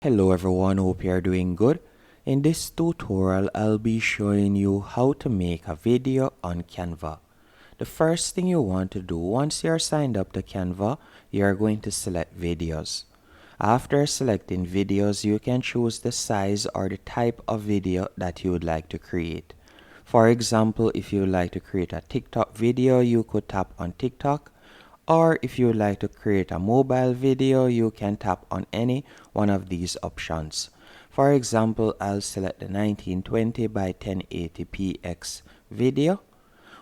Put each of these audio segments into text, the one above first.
Hello everyone, hope you are doing good. In this tutorial, I'll be showing you how to make a video on Canva. The first thing you want to do once you're signed up to Canva, you're going to select videos. After selecting videos, you can choose the size or the type of video that you would like to create. For example, if you would like to create a TikTok video, you could tap on TikTok. Or if you would like to create a mobile video, you can tap on any one of these options. For example, I'll select the 1920 by 1080p X video.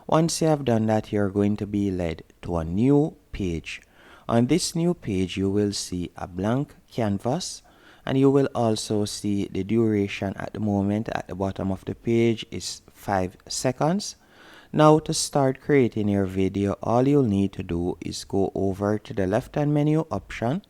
Once you have done that, you're going to be led to a new page. On this new page, you will see a blank canvas, and you will also see the duration at the moment at the bottom of the page is 5 seconds. Now to start creating your video, all you'll need to do is go over to the left hand menu option,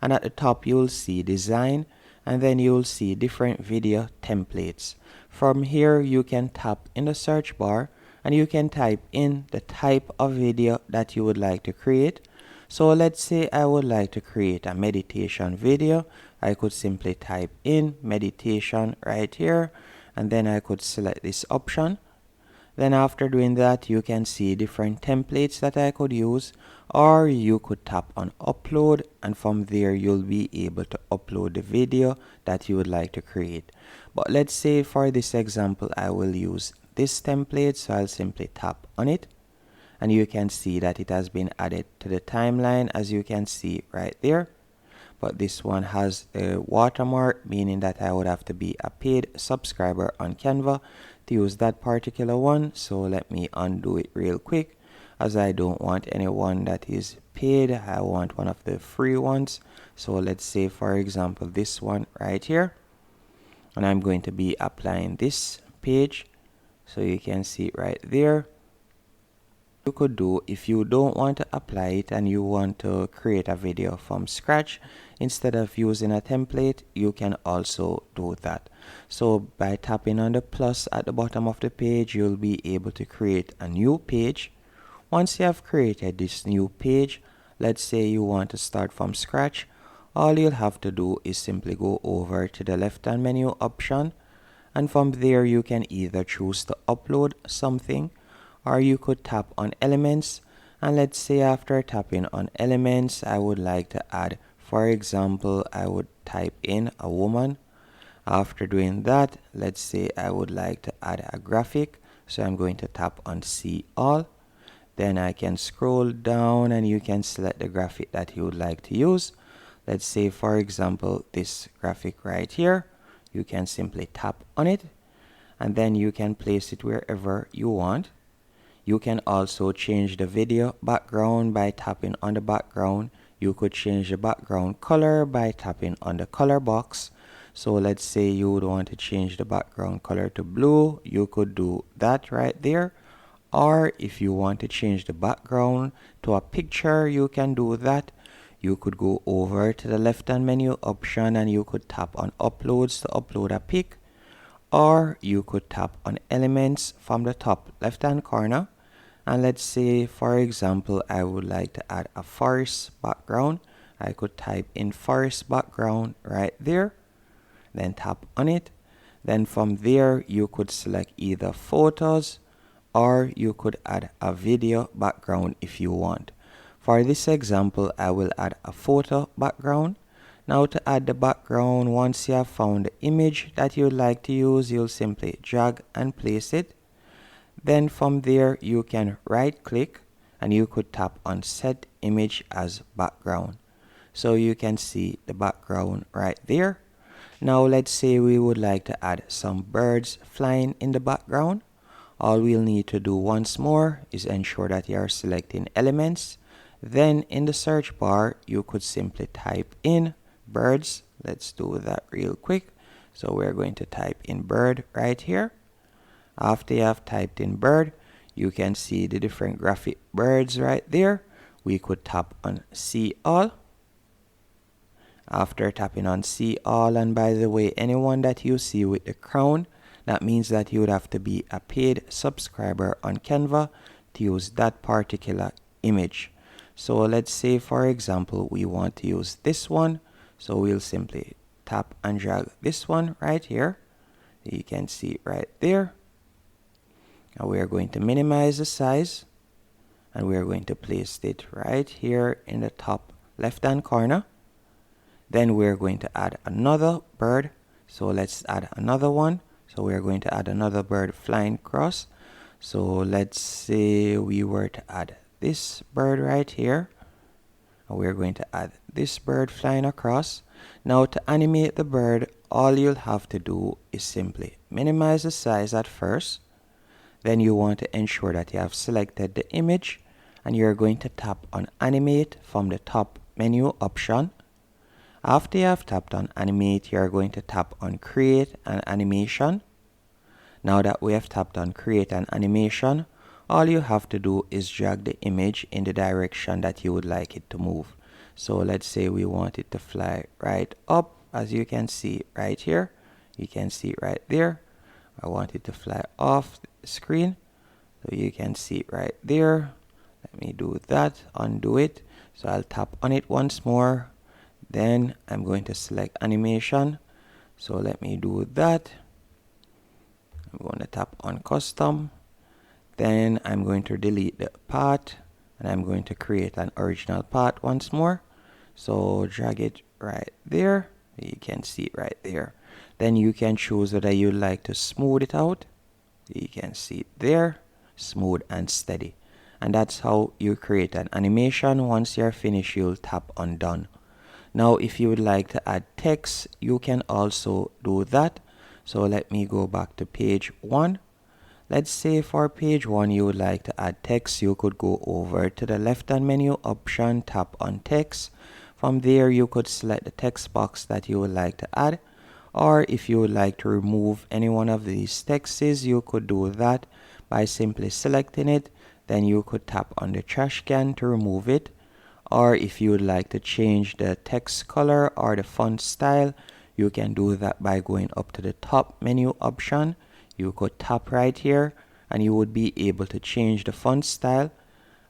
and at the top you'll see design, and then you'll see different video templates. From here you can tap in the search bar and you can type in the type of video that you would like to create. So let's say I would like to create a meditation video. I could simply type in meditation right here, and then I could select this option. Then after doing that, you can see different templates that I could use, or you could tap on upload, and from there you'll be able to upload the video that you would like to create. But let's say for this example I will use this template, so I'll simply tap on it, and you can see that it has been added to the timeline, as you can see right there. But this one has a watermark, meaning that I would have to be a paid subscriber on Canva to use that particular one. So let me undo it real quick, as I don't want anyone that is paid. I want one of the free ones. So let's say for example this one right here, and I'm going to be applying this page, so you can see it right there. You could do, if you don't want to apply it and you want to create a video from scratch instead of using a template, you can also do that. So by tapping on the plus at the bottom of the page, you'll be able to create a new page. Once you have created this new page, let's say you want to start from scratch, all you'll have to do is simply go over to the left hand menu option, and from there you can either choose to upload something, or you could tap on elements. And let's say after tapping on elements, I would like to add, for example, I would type in a woman. After doing that, let's say I would like to add a graphic, so I'm going to tap on see all. Then I can scroll down and you can select the graphic that you would like to use. Let's say for example this graphic right here. You can simply tap on it, and then you can place it wherever you want. You can also change the video background by tapping on the background. You could change the background color by tapping on the color box. So let's say you would want to change the background color to blue. You could do that right there. Or if you want to change the background to a picture, you can do that. You could go over to the left hand menu option and you could tap on uploads to upload a pic. Or you could tap on elements from the top left hand corner. And let's say for example I would like to add a forest background. I could type in forest background right there, then tap on it. Then from there you could select either photos, or you could add a video background if you want. For this example I will add a photo background. Now to add the background, once you have found the image that you'd like to use, you'll simply drag and place it. Then from there you can right click and you could tap on set image as background. So you can see the background right there. Now let's say we would like to add some birds flying in the background. All we'll need to do once more is ensure that you are selecting elements. Then in the search bar you could simply type in birds. Let's do that real quick. So we're going to type in bird right here. After you have typed in bird, you can see the different graphic birds right there. We could tap on see all. After tapping on see all, and by the way, anyone that you see with the crown, that means that you would have to be a paid subscriber on Canva to use that particular image. So let's say for example we want to use this one, so we'll simply tap and drag this one right here. You can see it right there. Now we are going to minimize the size, and we are going to place it right here in the top left hand corner. Then we're going to add another bird. So let's add another one. So we're going to add another bird flying across. So let's say we were to add this bird right here. And we're going to add this bird flying across. Now to animate the bird, all you'll have to do is simply minimize the size at first. Then you want to ensure that you have selected the image, and you're going to tap on animate from the top menu option. After you have tapped on animate, you're going to tap on create an animation. Now that we have tapped on create an animation, all you have to do is drag the image in the direction that you would like it to move. So let's say we want it to fly right up, as you can see right here. You can see it right there. I want it to fly off the screen, so you can see it right there. Let me do that, undo it. So I'll tap on it once more. Then I'm going to select animation. So let me do that. I'm going to tap on custom. Then I'm going to delete the path, and I'm going to create an original path once more. So drag it right there. You can see it right there. Then you can choose whether you like to smooth it out. You can see it there, smooth and steady. And that's how you create an animation. Once you're finished, you'll tap on done. Now if you would like to add text, you can also do that. So let me go back to page 1. Let's say for page 1 you would like to add text. You could go over to the left hand menu option, tap on text. From there you could select the text box that you would like to add. Or if you would like to remove any one of these texts, you could do that by simply selecting it. Then you could tap on the trash can to remove it. Or if you would like to change the text color or the font style, you can do that by going up to the top menu option. You could tap right here, and you would be able to change the font style.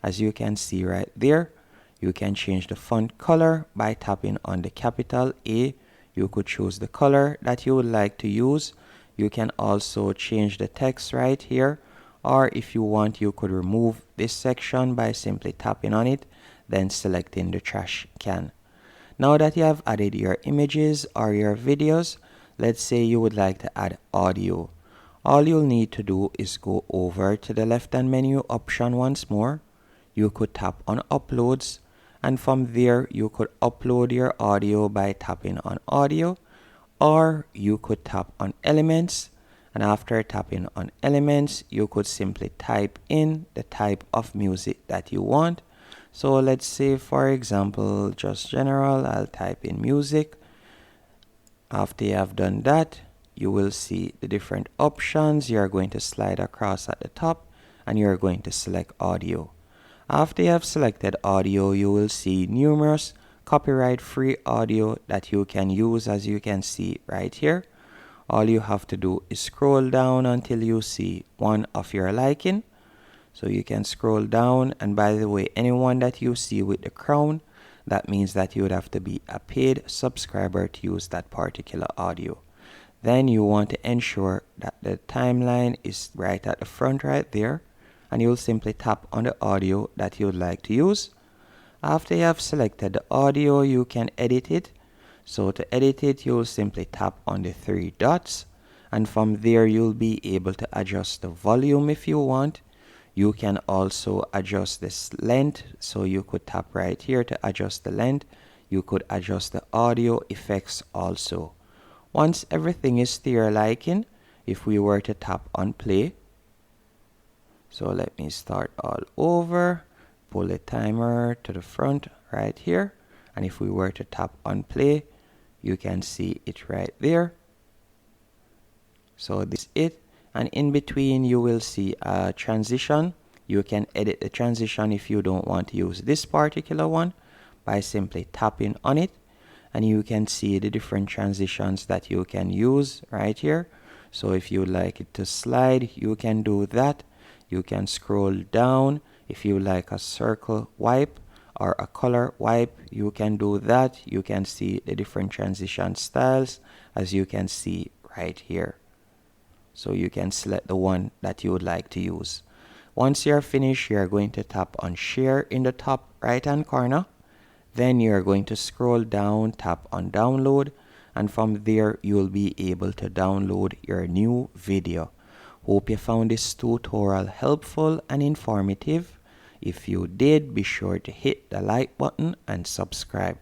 As you can see right there, you can change the font color by tapping on the capital A. You could choose the color that you would like to use. You can also change the text right here, or if you want, you could remove this section by simply tapping on it, then selecting the trash can. Now that you have added your images or your videos, let's say you would like to add audio. All you'll need to do is go over to the left hand menu option once more. You could tap on uploads, and from there you could upload your audio by tapping on audio, or you could tap on elements, and after tapping on elements you could simply type in the type of music that you want. So let's say for example just general, I'll type in music. After you have done that, you will see the different options. You're going to slide across at the top, and you're going to select audio. After you have selected audio, you will see numerous copyright free audio that you can use, as you can see right here. All you have to do is scroll down until you see one of your liking. So you can scroll down, and by the way, anyone that you see with the crown, that means that you would have to be a paid subscriber to use that particular audio. Then you want to ensure that the timeline is right at the front right there, and you'll simply tap on the audio that you would like to use. After you have selected the audio, you can edit it. So to edit it, you'll simply tap on the 3 dots, and from there you'll be able to adjust the volume if you want. You can also adjust this length, so you could tap right here to adjust the length. You could adjust the audio effects also. Once everything is to your liking, if we were to tap on play, so let me start all over, pull the timer to the front right here, and if we were to tap on play, you can see it right there. So this is it, and in between you will see a transition. You can edit the transition if you don't want to use this particular one by simply tapping on it, and you can see the different transitions that you can use right here. So if you like it to slide, you can do that. You can scroll down if you like a circle wipe, or a color wipe, you can do that. You can see the different transition styles as you can see right here. So you can select the one that you would like to use. Once you're finished, you're going to tap on share in the top right hand corner. Then you're going to scroll down, tap on download, and from there you'll be able to download your new video. Hope you found this tutorial helpful and informative. If you did, be sure to hit the like button and subscribe.